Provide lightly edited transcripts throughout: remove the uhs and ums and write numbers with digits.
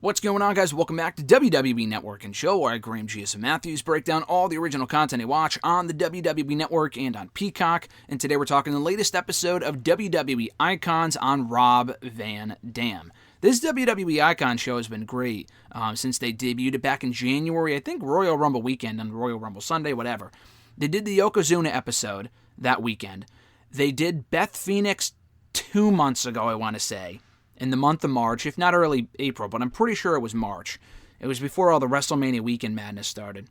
What's going on, guys? Welcome back to WWE Network and Show, where I, Graham G.S. Matthews, break down all the original content I watch on the WWE Network and on Peacock. And today we're talking the latest episode of WWE Icons on Rob Van Dam. This WWE Icons show has been great since they debuted it back in January, I think Royal Rumble weekend and Royal Rumble Sunday, whatever. They did the Yokozuna episode that weekend. They did Beth Phoenix 2 months ago, I want to say, in the month of March, if not early April, but I'm pretty sure it was March. It was before all the WrestleMania weekend madness started.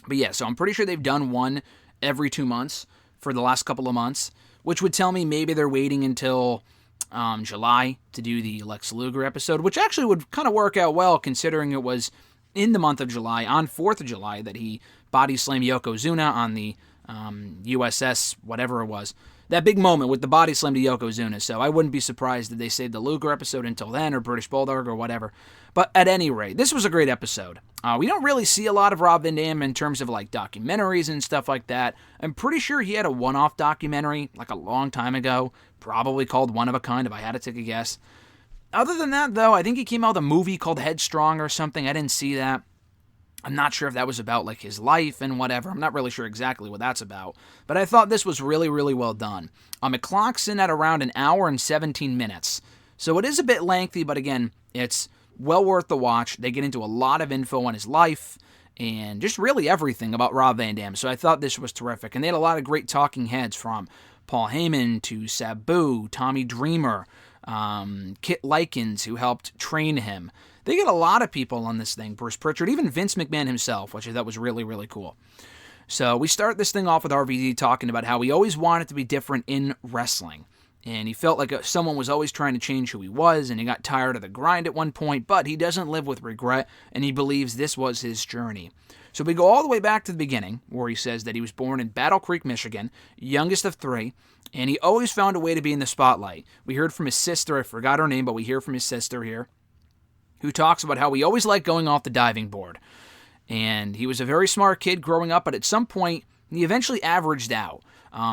But yeah, so I'm pretty sure they've done one every 2 months for the last couple of months, which would tell me maybe they're waiting until July to do the Lex Luger episode, which actually would kind of work out well considering it was in the month of July, on 4th of July, that he body slammed Yokozuna on the USS, whatever it was. That big moment with the body slam to Yokozuna, so I wouldn't be surprised that they saved the Luger episode until then, or British Bulldog, or whatever. But at any rate, this was a great episode. We don't really see a lot of Rob Van Dam in terms of like documentaries and stuff like that. I'm pretty sure he had a one-off documentary like a long time ago, probably called One of a Kind, if I had to take a guess. Other than that, though, I think he came out with a movie called Headstrong or something. I didn't see that. I'm not sure if that was about like his life and whatever. I'm not really sure exactly what that's about. But I thought this was really, really well done. It clocks in at around an hour and 17 minutes. So it is a bit lengthy, but again, it's well worth the watch. They get into a lot of info on his life and just really everything about Rob Van Dam. So I thought this was terrific. And they had a lot of great talking heads, from Paul Heyman to Sabu, Tommy Dreamer, Kit Likens, who helped train him. They get a lot of people on this thing, Bruce Pritchard, even Vince McMahon himself, which I thought was really, really cool. So we start this thing off with RVD talking about how he always wanted to be different in wrestling. And he felt like someone was always trying to change who he was, and he got tired of the grind at one point, but he doesn't live with regret, and he believes this was his journey. So we go all the way back to the beginning, where he says that he was born in Battle Creek, Michigan, youngest of three, and he always found a way to be in the spotlight. We heard from his sister, I forgot her name, but we hear from his sister here, who talks about how he always liked going off the diving board. And he was a very smart kid growing up, but at some point, he eventually averaged out,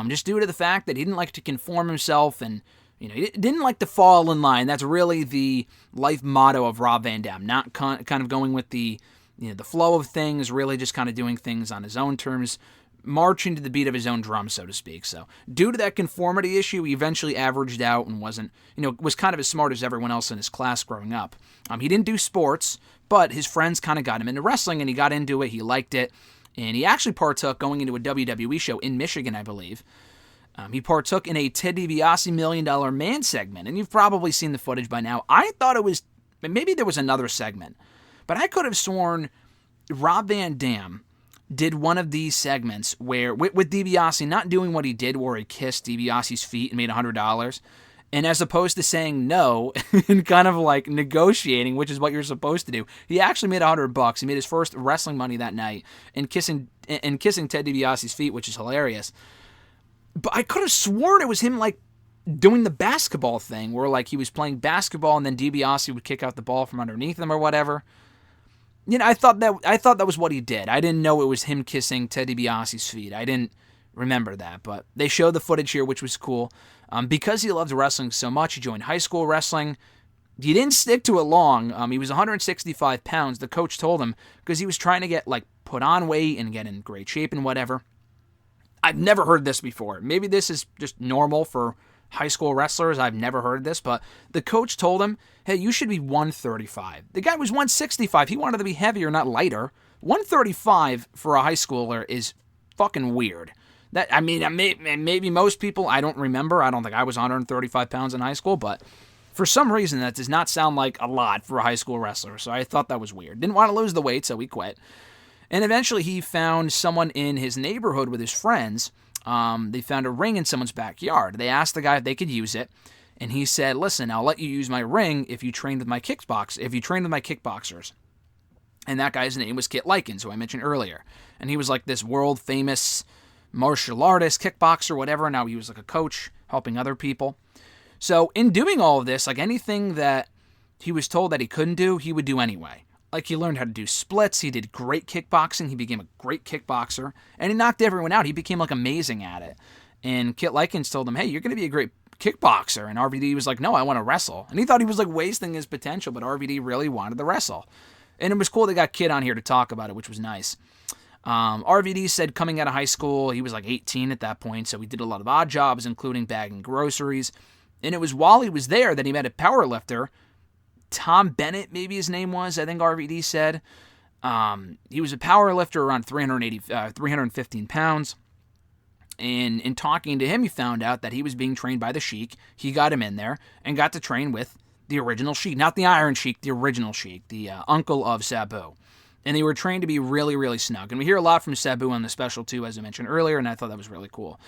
just due to the fact that he didn't like to conform himself, and he didn't like to fall in line. That's really the life motto of Rob Van Dam, not kind of going with the flow of things, really just kind of doing things on his own terms, marching to the beat of his own drum, so to speak. So due to that conformity issue, he eventually averaged out and was kind of as smart as everyone else in his class growing up. He didn't do sports, but his friends kind of got him into wrestling, and he got into it. He liked it, and he actually partook going into a WWE show in Michigan, I believe. He partook in a Ted DiBiase $1 Million Man segment, and you've probably seen the footage by now. I thought it was, maybe there was another segment, but I could have sworn Rob Van Dam did one of these segments where, with DiBiase not doing what he did, where he kissed DiBiase's feet and made $100, and as opposed to saying no and kind of like negotiating, which is what you're supposed to do, he actually made $100. He made his first wrestling money that night and kissing Ted DiBiase's feet, which is hilarious. But I could have sworn it was him like doing the basketball thing, where like he was playing basketball and then DiBiase would kick out the ball from underneath him or whatever. I thought that was what he did. I didn't know it was him kissing Ted DiBiase's feet. I didn't remember that, but they showed the footage here, which was cool. Because he loved wrestling so much, he joined high school wrestling. He didn't stick to it long. He was 165 pounds. The coach told him, because he was trying to get like put on weight and get in great shape and whatever. I've never heard this before. Maybe this is just normal for high school wrestlers. I've never heard this, but the coach told him, hey, you should be 135. The guy was 165. He wanted to be heavier, not lighter. 135 for a high schooler is fucking weird. Maybe most people, I don't remember. I don't think I was 135 pounds in high school, but for some reason that does not sound like a lot for a high school wrestler, so I thought that was weird. Didn't want to lose the weight, so he quit. And eventually he found someone in his neighborhood with his friends. They found a ring in someone's backyard. They asked the guy if they could use it, and he said, listen, I'll let you use my ring if you train with my kickboxers. And that guy's name was Kit Likens, who I mentioned earlier. And he was like this world-famous martial artist, kickboxer, whatever. Now he was like a coach helping other people. So in doing all of this, like anything that he was told that he couldn't do, he would do anyway. Like he learned how to do splits, he did great kickboxing, he became a great kickboxer, and he knocked everyone out. He became like amazing at it. And Kit Likens told him, hey, you're going to be a great kickboxer. And RVD was like, no, I want to wrestle. And he thought he was like wasting his potential, but RVD really wanted to wrestle. And it was cool they got Kid on here to talk about it, which was nice. RVD said coming out of high school, he was like 18 at that point, so he did a lot of odd jobs, including bagging groceries. And it was while he was there that he met a powerlifter, Tom Bennett, maybe his name was, I think RVD said. He was a powerlifter around 315 pounds. And in talking to him, he found out that he was being trained by the Sheik. He got him in there and got to train with the original Sheik. Not the Iron Sheik, the original Sheik, the uncle of Sabu. And they were trained to be really, really snug. And we hear a lot from Sabu on the special too, as I mentioned earlier, and I thought that was really cool.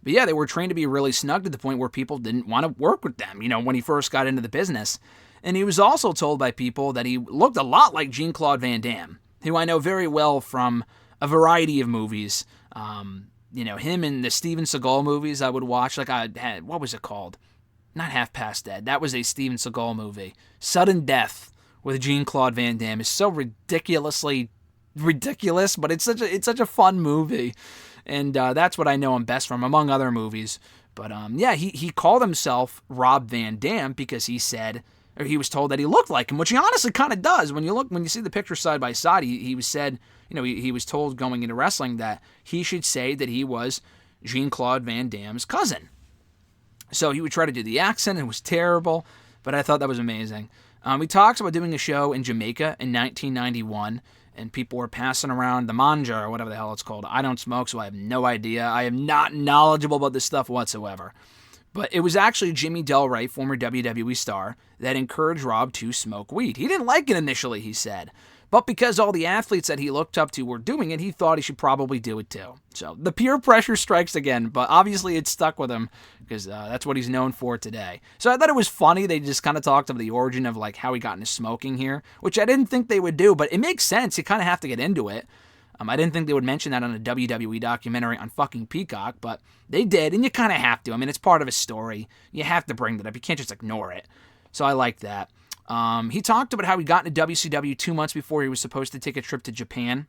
But yeah, they were trained to be really snug to the point where people didn't want to work with them, when he first got into the business. And he was also told by people that he looked a lot like Jean-Claude Van Damme, who I know very well from a variety of movies. Him in the Steven Seagal movies I would watch. Like I had, what was it called? Not Half Past Dead. That was a Steven Seagal movie. Sudden Death with Jean-Claude Van Damme is so ridiculously ridiculous, but it's such a fun movie. And that's what I know him best from, among other movies. But he called himself Rob Van Dam because he was told that he looked like him, which he honestly kind of does. When you see the picture side by side, he was said, he was told going into wrestling that he should say that he was Jean-Claude Van Damme's cousin. So he would try to do the accent, and it was terrible, but I thought that was amazing. He talks about doing a show in Jamaica in 1991, and people were passing around the manja, or whatever the hell it's called. I don't smoke, so I have no idea. I am not knowledgeable about this stuff whatsoever. But it was actually Jimmy Del Rey, former WWE star, that encouraged Rob to smoke weed. He didn't like it initially, he said. But because all the athletes that he looked up to were doing it, he thought he should probably do it too. So the peer pressure strikes again, but obviously it stuck with him because that's what he's known for today. So I thought it was funny. They just kind of talked about the origin of like how he got into smoking here, which I didn't think they would do, but it makes sense. You kind of have to get into it. I didn't think they would mention that on a WWE documentary on fucking Peacock, but they did, and you kind of have to. I mean, it's part of his story. You have to bring that up. You can't just ignore it. So I like that. He talked about how he got into WCW 2 months before he was supposed to take a trip to Japan.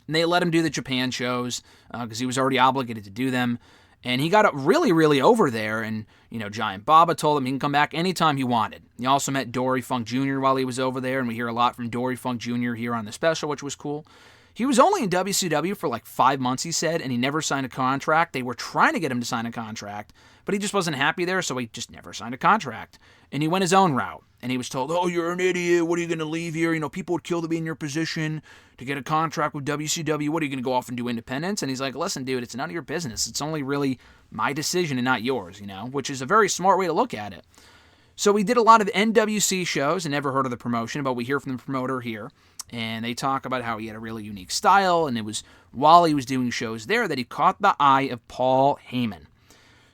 And they let him do the Japan shows because he was already obligated to do them. And he got really, really over there. And, Giant Baba told him he can come back anytime he wanted. He also met Dory Funk Jr. while he was over there. And we hear a lot from Dory Funk Jr. here on the special, which was cool. He was only in WCW for like 5 months, he said, and he never signed a contract. They were trying to get him to sign a contract, but he just wasn't happy there, so he just never signed a contract. And he went his own route. And he was told, oh, you're an idiot. What are you going to leave here? People would kill to be in your position to get a contract with WCW. What, are you going to go off and do independence? And he's like, listen, dude, it's none of your business. It's only really my decision and not yours, which is a very smart way to look at it. So he did a lot of NWC shows. I never heard of the promotion, but we hear from the promoter here. And they talk about how he had a really unique style. And it was while he was doing shows there that he caught the eye of Paul Heyman.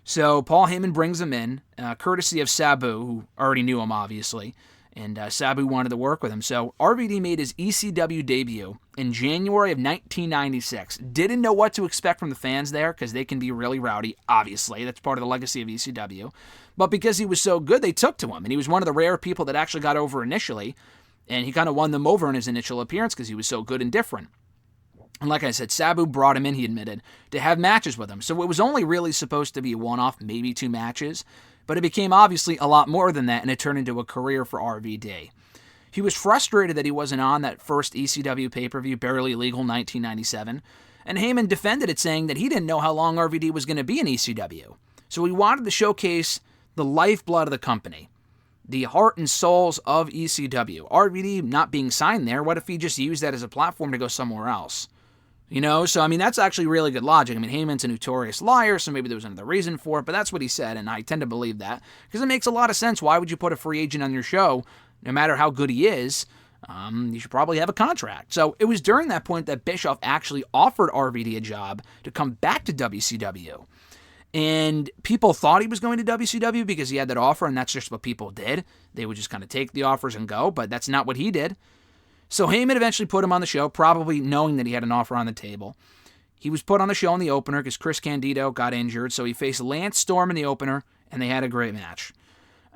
So Paul Heyman brings him in, courtesy of Sabu, who already knew him, obviously. And Sabu wanted to work with him. So RVD made his ECW debut in January of 1996. Didn't know what to expect from the fans there, because they can be really rowdy, obviously. That's part of the legacy of ECW. But because he was so good, they took to him. And he was one of the rare people that actually got over initially. And he kind of won them over in his initial appearance because he was so good and different. And like I said, Sabu brought him in, he admitted, to have matches with him. So it was only really supposed to be a one-off, maybe 2 matches. But it became obviously a lot more than that, and it turned into a career for RVD. He was frustrated that he wasn't on that first ECW pay-per-view, Barely Legal, 1997. And Heyman defended it, saying that he didn't know how long RVD was going to be in ECW. So he wanted to showcase the lifeblood of the company, the heart and souls of ECW. RVD not being signed there, what if he just used that as a platform to go somewhere else? So, that's actually really good logic. Heyman's a notorious liar, so maybe there was another reason for it, but that's what he said, and I tend to believe that, because it makes a lot of sense. Why would you put a free agent on your show, no matter how good he is? You should probably have a contract. So, it was during that point that Bischoff actually offered RVD a job to come back to WCW. And people thought he was going to WCW because he had that offer, and that's just what people did. They would just kind of take the offers and go, but that's not what he did. So Heyman eventually put him on the show, probably knowing that he had an offer on the table. He was put on the show in the opener because Chris Candido got injured, so he faced Lance Storm in the opener, and they had a great match.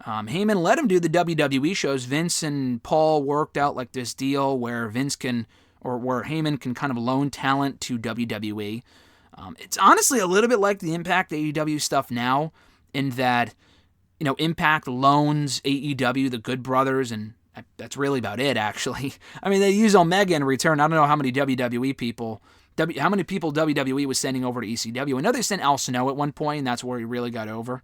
Heyman let him do the WWE shows. Vince and Paul worked out like this deal where where Heyman can kind of loan talent to WWE. It's honestly a little bit like the Impact AEW stuff now, in that, Impact loans AEW, the Good Brothers, and that's really about it, actually. I mean, they use Omega in return. I don't know how many WWE people WWE was sending over to ECW. I know they sent Al Snow at one point, and that's where he really got over.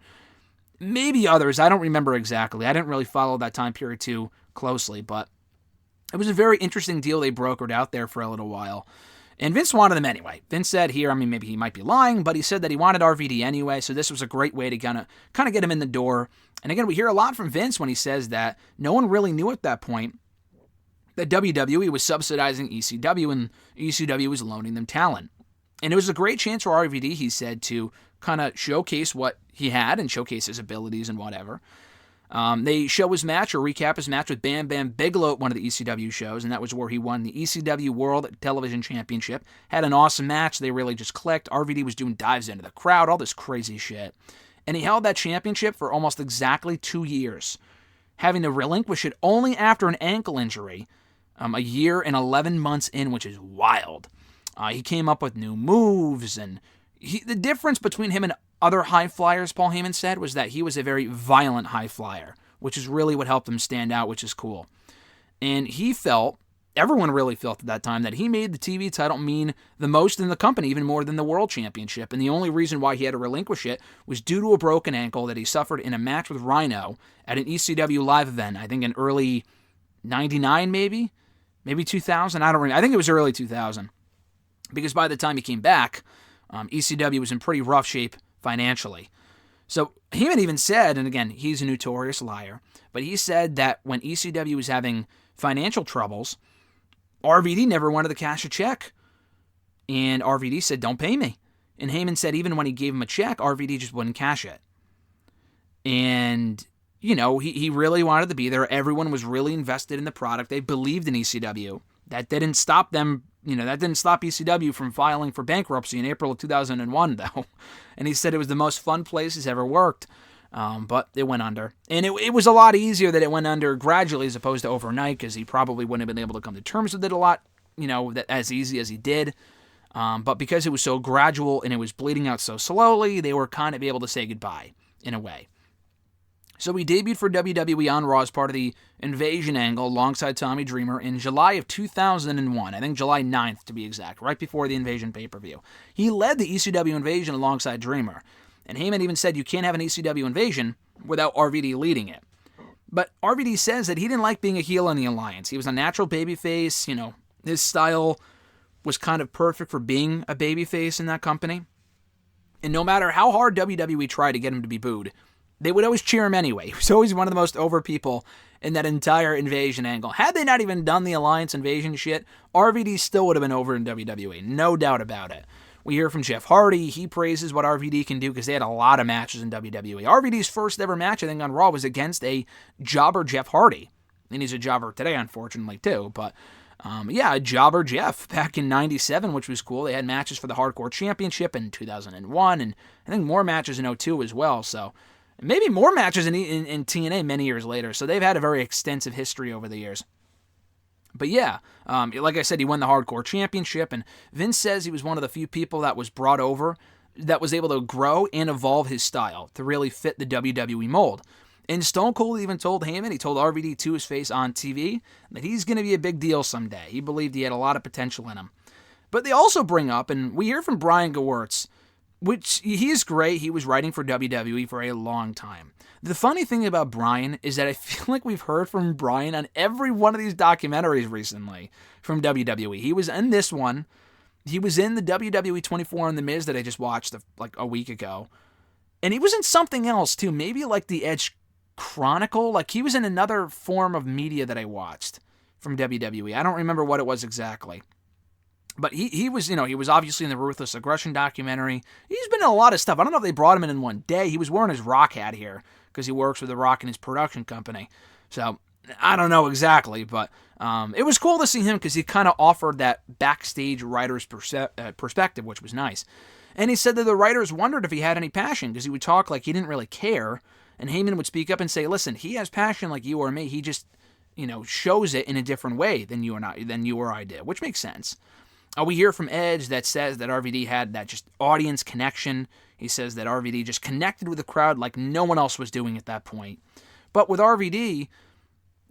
Maybe others. I don't remember exactly. I didn't really follow that time period too closely, but it was a very interesting deal they brokered out there for a little while. And Vince wanted them anyway. Vince said here, maybe he might be lying, but he said that he wanted RVD anyway, so this was a great way to kind of get him in the door. And again, we hear a lot from Vince when he says that no one really knew at that point that WWE was subsidizing ECW and ECW was loaning them talent. And it was a great chance for RVD, he said, to kind of showcase what he had and showcase his abilities and whatever. They show his match or recap his match with Bam Bam Bigelow at one of the ECW shows, and that was where he won the ECW World Television Championship. Had an awesome match. They really just clicked. RVD was doing dives into the crowd, all this crazy shit. And he held that championship for almost exactly 2 years, having to relinquish it only after an ankle injury, a year and 11 months in, which is wild. He came up with new moves, and the difference between him and other high flyers, Paul Heyman said, was that he was a very violent high flyer, which is really what helped him stand out, which is cool. And he felt, everyone really felt at that time, that he made the TV title mean the most in the company, even more than the World Championship. And the only reason why he had to relinquish it was due to a broken ankle that he suffered in a match with Rhino at an ECW live event, I think in early 99 maybe 2000, I don't remember. I think it was early 2000. Because by the time he came back, ECW was in pretty rough shape financially. So Heyman even said, and again, he's a notorious liar, but he said that when ECW was having financial troubles, RVD never wanted to cash a check. And RVD said, don't pay me. And Heyman said even when he gave him a check, RVD just wouldn't cash it. And, he really wanted to be there. Everyone was really invested in the product. They believed in ECW. That didn't stop them. That didn't stop ECW from filing for bankruptcy in April of 2001, though. And he said it was the most fun place he's ever worked. But it went under. And it was a lot easier that it went under gradually as opposed to overnight, because he probably wouldn't have been able to come to terms with it a lot, as easy as he did. But because it was so gradual and it was bleeding out so slowly, they were kind of able to say goodbye, in a way. So he debuted for WWE on Raw as part of the Invasion angle alongside Tommy Dreamer in July of 2001. I think July 9th to be exact, right before the Invasion pay-per-view. He led the ECW Invasion alongside Dreamer. And Heyman even said you can't have an ECW Invasion without RVD leading it. But RVD says that he didn't like being a heel in the Alliance. He was a natural babyface, his style was kind of perfect for being a babyface in that company. And no matter how hard WWE tried to get him to be booed, they would always cheer him anyway. He was always one of the most over people in that entire Invasion angle. Had they not even done the Alliance Invasion shit, RVD still would have been over in WWE. No doubt about it. We hear from Jeff Hardy. He praises what RVD can do because they had a lot of matches in WWE. RVD's first ever match, I think, on Raw was against a jobber Jeff Hardy. And he's a jobber today, unfortunately, too. But, jobber Jeff back in 97, which was cool. They had matches for the Hardcore Championship in 2001, and I think more matches in 2002 as well. So maybe more matches in TNA many years later. So they've had a very extensive history over the years. But like I said, he won the Hardcore Championship, and Vince says he was one of the few people that was brought over that was able to grow and evolve his style to really fit the WWE mold. And Stone Cold even told Heyman, he told RVD to his face on TV, that he's going to be a big deal someday. He believed he had a lot of potential in him. But they also bring up, and we hear from Brian Gewirtz, which he is great. He was writing for WWE for a long time. The funny thing about Brian is that I feel like we've heard from Brian on every one of these documentaries recently from WWE. He was in this one. He was in the WWE 24 on The Miz that I just watched like a week ago. And he was in something else too, maybe like the Edge Chronicle. Like he was in another form of media that I watched from WWE. I don't remember what it was exactly. But he was, he was obviously in the Ruthless Aggression documentary. He's been in a lot of stuff. I don't know if they brought him in one day. He was wearing his Rock hat here because he works with The Rock and his production company. So I don't know exactly, but it was cool to see him because he kind of offered that backstage writer's perspective, which was nice. And he said that the writers wondered if he had any passion because he would talk like he didn't really care. And Heyman would speak up and say, listen, he has passion like you or me. He just, shows it in a different way than you or I did, which makes sense. We hear from Edge that says that RVD had that just audience connection. He says that RVD just connected with the crowd like no one else was doing at that point. But with RVD,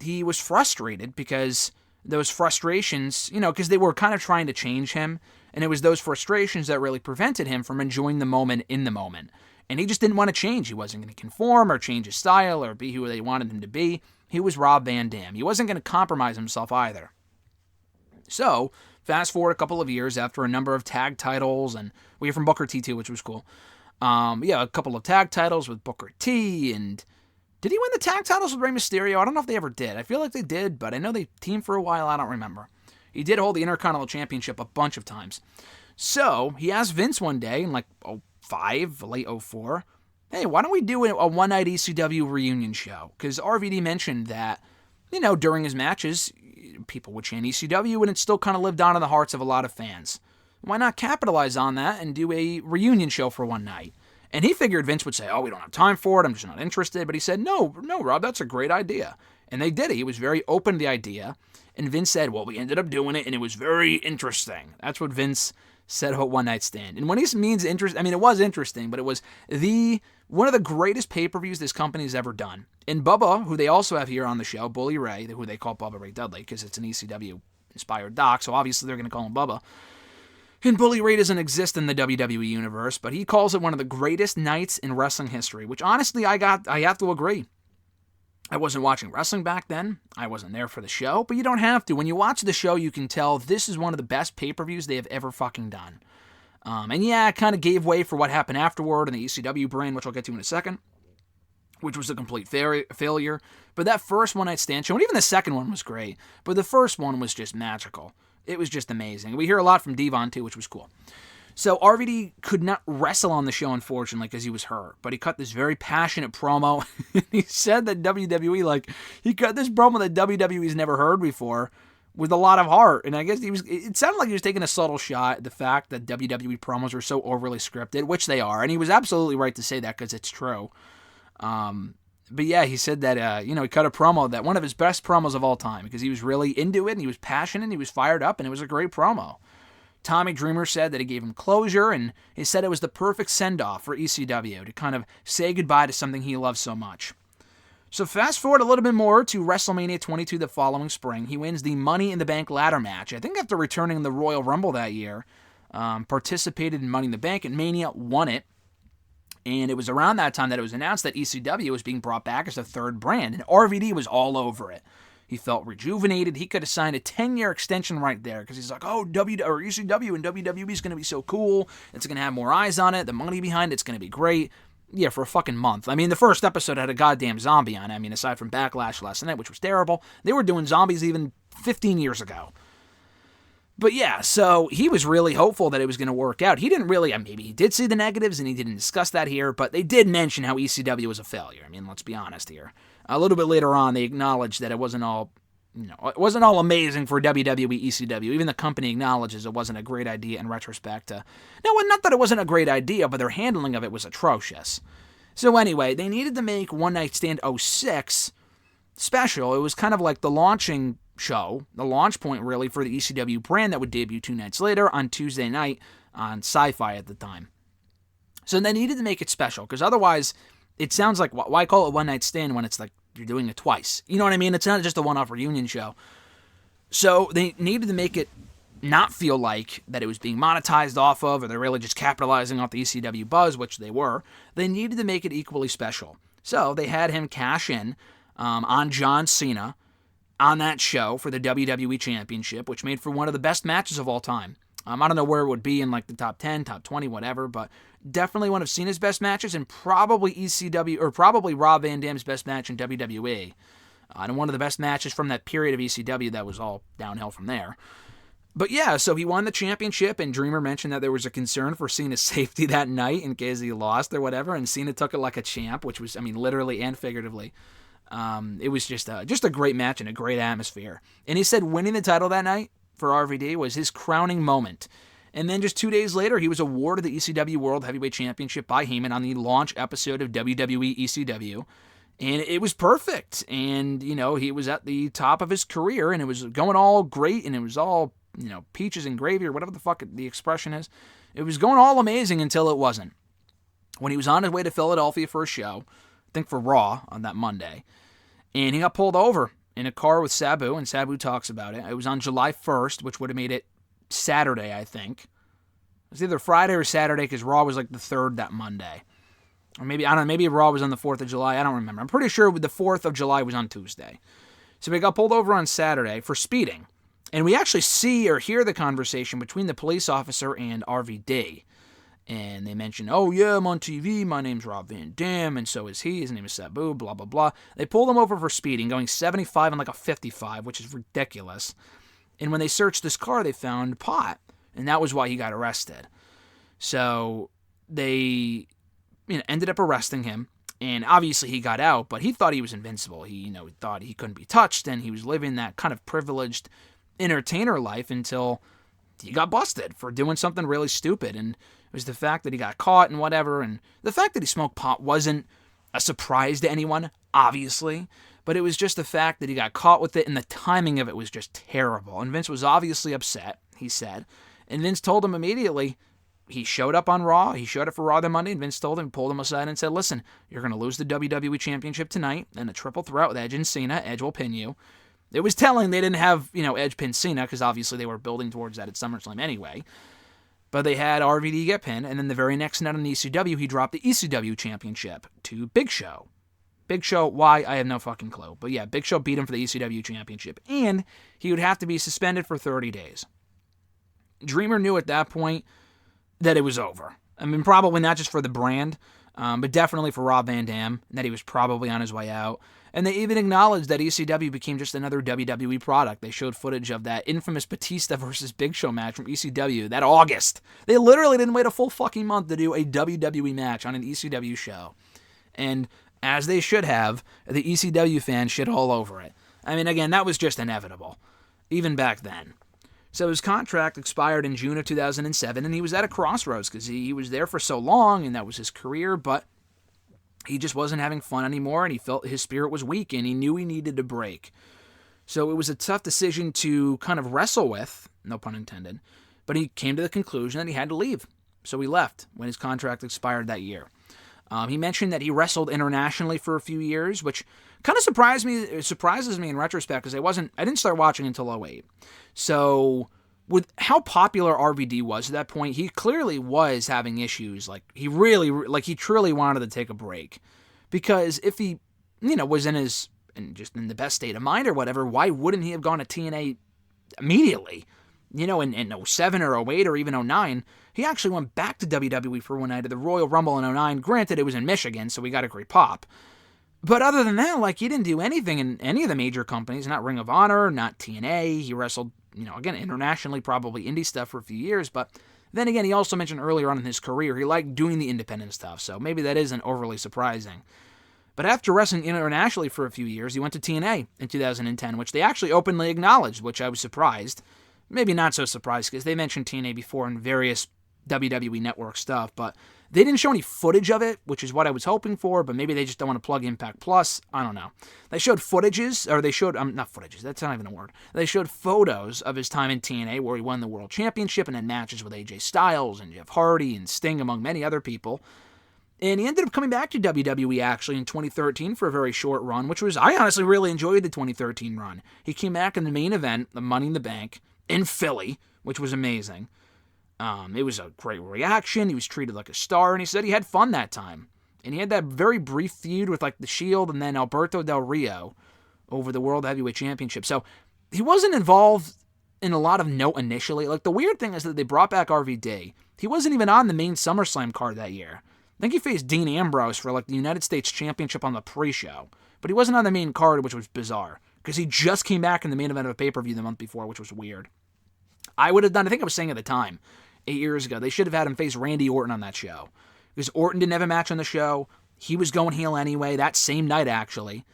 he was frustrated because those frustrations, because they were kind of trying to change him, and it was those frustrations that really prevented him from enjoying the moment in the moment. And he just didn't want to change. He wasn't going to conform or change his style or be who they wanted him to be. He was Rob Van Dam. He wasn't going to compromise himself either. So, fast forward a couple of years after a number of tag titles, and we hear from Booker T too, which was cool. A couple of tag titles with Booker T, and did he win the tag titles with Rey Mysterio? I don't know if they ever did. I feel like they did, but I know they teamed for a while. I don't remember. He did hold the Intercontinental Championship a bunch of times. So, he asked Vince one day in like 05, late 04, hey, why don't we do a one-night ECW reunion show? Because RVD mentioned that, during his matches, people would chant ECW, and it still kind of lived on in the hearts of a lot of fans. Why not capitalize on that and do a reunion show for one night? And he figured Vince would say, we don't have time for it, I'm just not interested. But he said, no, Rob, that's a great idea. And they did it. He was very open to the idea. And Vince said, we ended up doing it, and it was very interesting. That's what Vince said about One Night Stand. And when he means interesting, it was interesting, but it was one of the greatest pay-per-views this company's ever done. And Bubba, who they also have here on the show, Bully Ray, who they call Bubba Ray Dudley, because it's an ECW-inspired doc, so obviously they're going to call him Bubba. And Bully Ray doesn't exist in the WWE universe, but he calls it one of the greatest nights in wrestling history, which honestly I have to agree. I wasn't watching wrestling back then. I wasn't there for the show, but you don't have to. When you watch the show, you can tell this is one of the best pay-per-views they have ever fucking done. It kind of gave way for what happened afterward in the ECW brand, which I'll get to in a second, which was a complete failure. But that first One Night Stand show, and even the second one was great, but the first one was just magical. It was just amazing. We hear a lot from Devon, too, which was cool. So RVD could not wrestle on the show, unfortunately, because he was hurt. But he cut this very passionate promo. He said that WWE, he cut this promo that WWE's never heard before with a lot of heart. And I guess it sounded like he was taking a subtle shot at the fact that WWE promos are so overly scripted, which they are. And he was absolutely right to say that because it's true. But yeah, he said that, he cut a promo, that one of his best promos of all time, because he was really into it, and he was passionate, and he was fired up, and it was a great promo. Tommy Dreamer said that it gave him closure, and he said it was the perfect send-off for ECW to kind of say goodbye to something he loves so much. So fast forward a little bit more to WrestleMania 22 the following spring. He wins the Money in the Bank ladder match. I think after returning the Royal Rumble that year, participated in Money in the Bank, and Mania won it. And it was around that time that it was announced that ECW was being brought back as a third brand, and RVD was all over it. He felt rejuvenated. He could have signed a 10-year extension right there because he's like, ECW and WWE is going to be so cool. It's going to have more eyes on it. The money behind it's going to be great. Yeah, for a fucking month. The first episode had a goddamn zombie on it. Aside from Backlash last night, which was terrible, they were doing zombies even 15 years ago. But yeah, so he was really hopeful that it was going to work out. He didn't really, maybe he did see the negatives and he didn't discuss that here, but they did mention how ECW was a failure. Let's be honest here. A little bit later on, they acknowledged that it wasn't all amazing for WWE ECW. Even the company acknowledges it wasn't a great idea in retrospect. No, not that it wasn't a great idea, but their handling of it was atrocious. So anyway, they needed to make One Night Stand 06 special. It was kind of like the launching show, the launch point really for the ECW brand that would debut 2 nights later on Tuesday night on Sci-Fi at the time. So they needed to make it special because otherwise it sounds like, why call it One Night Stand when it's like you're doing it twice? You know what I mean? It's not just a one-off reunion show. So they needed to make it not feel like that it was being monetized off of or they're really just capitalizing off the ECW buzz, which they were. They needed to make it equally special. So they had him cash in on John Cena on that show for the WWE Championship, which made for one of the best matches of all time. I don't know where it would be in like the top 10, top 20, whatever, but definitely one of Cena's best matches and probably ECW, or probably Rob Van Dam's best match in WWE. And one of the best matches from that period of ECW that was all downhill from there. But yeah, so he won the championship, and Dreamer mentioned that there was a concern for Cena's safety that night in case he lost or whatever, and Cena took it like a champ, which was, literally and figuratively. It was just a great match and a great atmosphere. And he said winning the title that night for RVD was his crowning moment. And then just 2 days later, he was awarded the ECW World Heavyweight Championship by Heyman on the launch episode of WWE ECW. And it was perfect. And, he was at the top of his career, and it was going all great, and it was all, peaches and gravy or whatever the fuck the expression is. It was going all amazing until it wasn't. When he was on his way to Philadelphia for a show, I think for Raw on that Monday, and he got pulled over in a car with Sabu, and Sabu talks about it. It was on July 1st, which would have made it Saturday, I think. It was either Friday or Saturday because Raw was like the 3rd that Monday. Or maybe, I don't know, maybe Raw was on the 4th of July. I don't remember. I'm pretty sure the 4th of July was on Tuesday. So he got pulled over on Saturday for speeding. And we actually see or hear the conversation between the police officer and RVD. And they mention, oh yeah, I'm on TV, my name's Rob Van Dam, and so is he, his name is Sabu, blah, blah, blah. They pulled him over for speeding, going 75 and like a 55, which is ridiculous. And when they searched this car, they found pot, and that was why he got arrested. So they ended up arresting him, and obviously he got out, but he thought he was invincible. He thought he couldn't be touched, and he was living that kind of privileged entertainer life until he got busted for doing something really stupid. And it was the fact that he got caught and whatever, and the fact that he smoked pot wasn't a surprise to anyone, obviously, but it was just the fact that he got caught with it, and the timing of it was just terrible. And Vince was obviously upset, he said, and Vince told him immediately. He showed up on Raw, he showed up for Raw that Monday, and Vince told him, pulled him aside and said, listen, you're going to lose the WWE Championship tonight, and a triple threat with Edge and Cena. Edge will pin you. It was telling they didn't have, Edge pin Cena, because obviously they were building towards that at SummerSlam anyway. But they had RVD get pinned, and then the very next night on the ECW, he dropped the ECW Championship to Big Show. Big Show, why? I have no fucking clue. But yeah, Big Show beat him for the ECW Championship, and he would have to be suspended for 30 days. Dreamer knew at that point that it was over. I mean, probably not just for the brand, but definitely for Rob Van Dam, that he was probably on his way out. And they even acknowledged that ECW became just another WWE product. They showed footage of that infamous Batista versus Big Show match from ECW that August. They literally didn't wait a full fucking month to do a WWE match on an ECW show. And as they should have, the ECW fans shit all over it. I mean, again, that was just inevitable, even back then. So his contract expired in June of 2007, and he was at a crossroads because he was there for so long, and that was his career, but he just wasn't having fun anymore, and he felt his spirit was weak, and he knew he needed a break. So it was a tough decision to kind of wrestle with, no pun intended, but he came to the conclusion that he had to leave. So he left when his contract expired that year. He mentioned that he wrestled internationally for a few years, which kind of surprises me in retrospect, because I didn't start watching until 2008. So with how popular RVD was at that point, he clearly was having issues. He truly wanted to take a break, because if he, was in the best state of mind or whatever, why wouldn't he have gone to TNA immediately? In 07 or 08 or even 09, he actually went back to WWE for one night at the Royal Rumble in 09. Granted, it was in Michigan, so we got a great pop. But other than that, he didn't do anything in any of the major companies, not Ring of Honor, not TNA. He wrestled, again, internationally, probably indie stuff for a few years. But then again, he also mentioned earlier on in his career, he liked doing the independent stuff, so maybe that isn't overly surprising. But after wrestling internationally for a few years, he went to TNA in 2010, which they actually openly acknowledged, which I was surprised. Maybe not so surprised, because they mentioned TNA before in various WWE Network stuff, but they didn't show any footage of it, which is what I was hoping for, but maybe they just don't want to plug Impact Plus. I don't know. They showed not footages, that's not even a word. They showed photos of his time in TNA where he won the World Championship and had matches with AJ Styles and Jeff Hardy and Sting, among many other people. And he ended up coming back to WWE actually in 2013 for a very short run, I honestly really enjoyed the 2013 run. He came back in the main event, the Money in the Bank, in Philly, which was amazing. It was a great reaction. He was treated like a star, and he said he had fun that time. And he had that very brief feud with The Shield and then Alberto Del Rio over the World Heavyweight Championship. So he wasn't involved in a lot of note initially. The weird thing is that they brought back RVD. He wasn't even on the main SummerSlam card that year. I think he faced Dean Ambrose for the United States Championship on the pre-show. But he wasn't on the main card, which was bizarre, because he just came back in the main event of a pay-per-view the month before, which was weird. I would have done, I think I was saying at the time, 8 years ago, they should have had him face Randy Orton on that show. Because Orton didn't have a match on the show. He was going heel anyway, that same night, actually.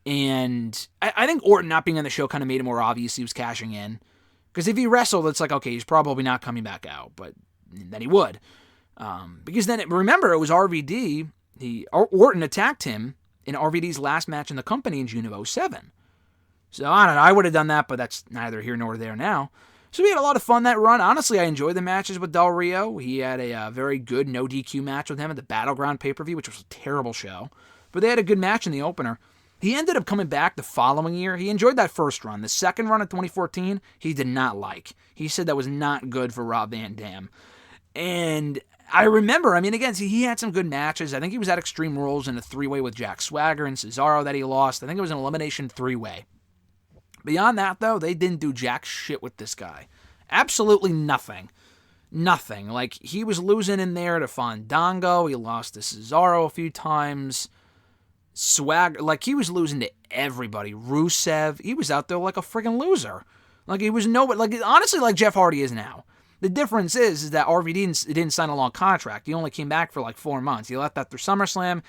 And I think Orton not being on the show kind of made it more obvious he was cashing in. Because if he wrestled, it's okay, he's probably not coming back out. But then he would. Because then, remember, it was RVD. Orton attacked him in RVD's last match in the company in June of 2007. So, I don't know, I would have done that, but that's neither here nor there now. So we had a lot of fun that run. Honestly, I enjoyed the matches with Del Rio. He had a very good no DQ match with him at the Battleground pay-per-view, which was a terrible show. But they had a good match in the opener. He ended up coming back the following year. He enjoyed that first run. The second run of 2014, he did not like. He said that was not good for Rob Van Dam. And I remember, again, he had some good matches. I think he was at Extreme Rules in a three-way with Jack Swagger and Cesaro that he lost. I think it was an elimination three-way. Beyond that, though, they didn't do jack shit with this guy. Absolutely nothing. Nothing. Like, he was losing in there to Fandango. He lost to Cesaro a few times. Swagger, like, he was losing to everybody. Rusev, he was out there like a friggin' loser. Like, he was nobody. Like, honestly, like Jeff Hardy is now. The difference is that RVD didn't sign a long contract. He only came back for like 4 months. He left after SummerSlam.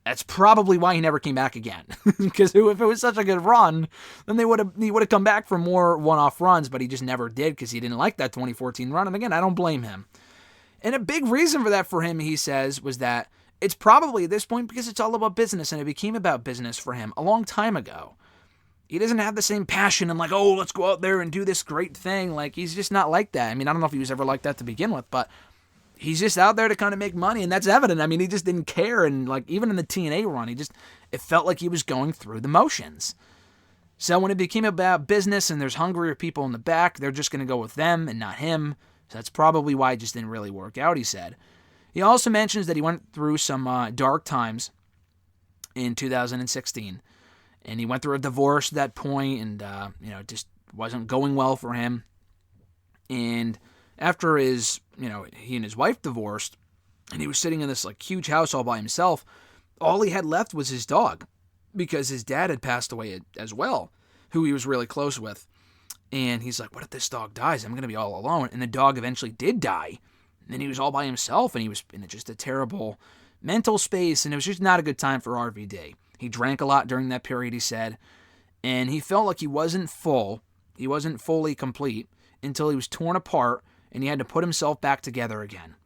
That's probably why he never came back again. Because if it was such a good run, then he would have come back for more one-off runs, but he just never did because he didn't like that 2014 run. And again, I don't blame him. And a big reason for that for him, he says, was that it's probably at this point because it's all about business, and it became about business for him a long time ago. He doesn't have the same passion and like, oh, let's go out there and do this great thing. Like, he's just not like that. I don't know if he was ever like that to begin with, but he's just out there to kind of make money, and that's evident. He just didn't care, and like even in the TNA run, it felt like he was going through the motions. So when it became about business and there's hungrier people in the back, they're just going to go with them and not him. So that's probably why it just didn't really work out, he said. He also mentions that he went through some dark times in 2016, and he went through a divorce at that point, and it just wasn't going well for him. And after he and his wife divorced, and he was sitting in this like huge house all by himself, all he had left was his dog, because his dad had passed away as well, who he was really close with. And he's like, what if this dog dies? I'm going to be all alone. And the dog eventually did die. And he was all by himself, and he was in just a terrible mental space, and it was just not a good time for RVD. He drank a lot during that period, he said, and he felt like he wasn't fully complete until he was torn apart, and he had to put himself back together again.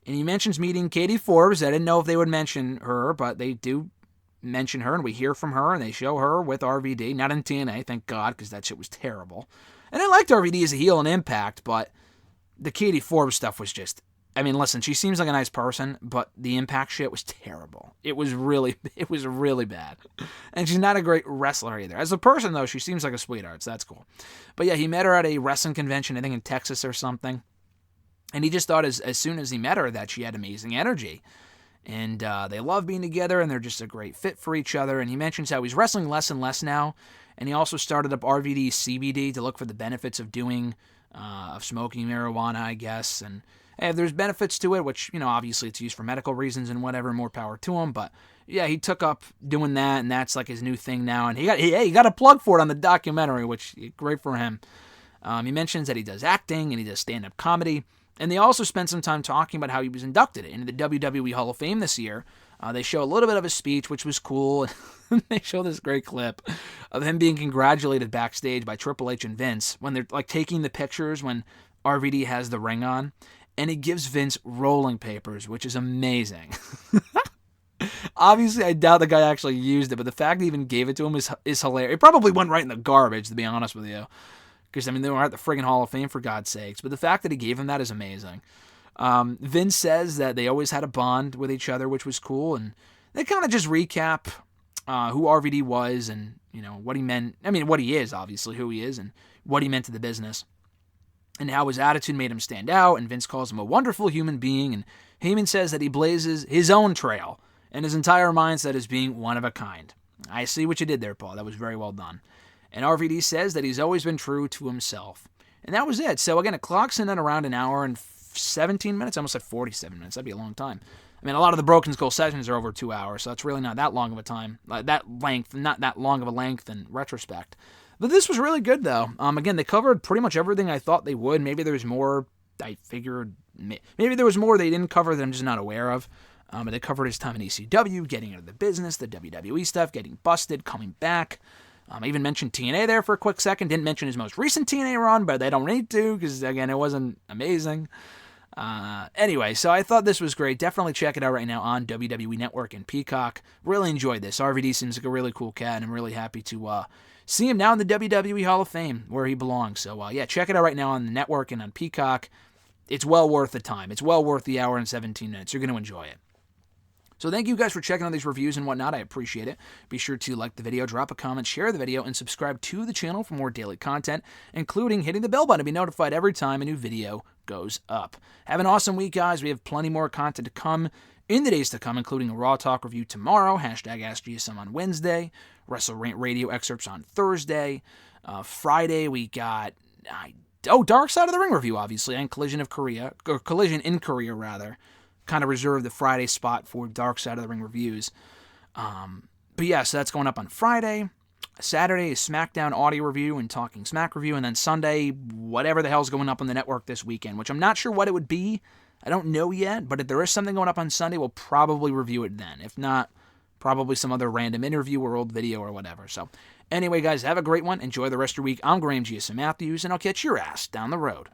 And he mentions meeting Katie Forbes. I didn't know if they would mention her, but they do mention her, and we hear from her, and they show her with RVD, not in TNA, thank God, because that shit was terrible. And I liked RVD as a heel in Impact, but the Katie Forbes stuff was just, listen, she seems like a nice person, but the Impact shit was terrible. It was really bad. And she's not a great wrestler either. As a person, though, she seems like a sweetheart, so that's cool. But yeah, he met her at a wrestling convention, I think in Texas or something. And he just thought as soon as he met her that she had amazing energy. And they love being together, and they're just a great fit for each other. And he mentions how he's wrestling less and less now. And he also started up RVD CBD to look for the benefits of smoking marijuana, I guess. And hey, there's benefits to it, which, obviously it's used for medical reasons and whatever, more power to him. But yeah, he took up doing that, and that's like his new thing now. And he got a plug for it on the documentary, which great for him. He mentions that he does acting and he does stand-up comedy. And they also spent some time talking about how he was inducted into the WWE Hall of Fame this year. They show a little bit of his speech, which was cool. They show this great clip of him being congratulated backstage by Triple H and Vince when they're like taking the pictures when RVD has the ring on. And he gives Vince rolling papers, which is amazing. Obviously, I doubt the guy actually used it, but the fact he even gave it to him is hilarious. It probably went right in the garbage, to be honest with you. Because, they were at the friggin' Hall of Fame, for God's sakes. But the fact that he gave him that is amazing. Vince says that they always had a bond with each other, which was cool. And they kind of just recap who RVD was and, what he meant. What he is, obviously, who he is, and what he meant to the business. And how his attitude made him stand out. And Vince calls him a wonderful human being. And Heyman says that he blazes his own trail. And his entire mindset is being one of a kind. I see what you did there, Paul. That was very well done. And RVD says that he's always been true to himself. And that was it. So again, it clocks in at around an hour and 17 minutes. I almost said 47 minutes. That'd be a long time. A lot of the Broken Skull sessions are over 2 hours, so it's really not that long of a time. Not that long of a length in retrospect. But this was really good, though. Again, they covered pretty much everything I thought they would. Maybe there was more I figured. Maybe there was more they didn't cover that I'm just not aware of. But they covered his time in ECW, getting into the business, the WWE stuff, getting busted, coming back. I even mentioned TNA there for a quick second. Didn't mention his most recent TNA run, but they don't need to because, again, it wasn't amazing. Anyway, so I thought this was great. Definitely check it out right now on WWE Network and Peacock. Really enjoyed this. RVD seems like a really cool cat, and I'm really happy to see him now in the WWE Hall of Fame, where he belongs. So, yeah, check it out right now on the network and on Peacock. It's well worth the time. It's well worth the hour and 17 minutes. You're going to enjoy it. So thank you guys for checking out these reviews and whatnot. I appreciate it. Be sure to like the video, drop a comment, share the video, and subscribe to the channel for more daily content, including hitting the bell button to be notified every time a new video goes up. Have an awesome week, guys. We have plenty more content to come in the days to come, including a Raw Talk review tomorrow, #AskGSM on Wednesday, WrestleRant radio excerpts on Thursday. Friday, we got... Dark Side of the Ring review, obviously, and Collision in Korea, rather. Kind of reserved the Friday spot for Dark Side of the Ring reviews. But yeah, so that's going up on Friday. Saturday is SmackDown audio review and Talking Smack review. And then Sunday, whatever the hell's going up on the network this weekend, which I'm not sure what it would be. I don't know yet, but if there is something going up on Sunday, we'll probably review it then. If not, probably some other random interview or old video or whatever. So anyway, guys, have a great one. Enjoy the rest of your week. I'm Graham GSM Matthews, and I'll catch your ass down the road.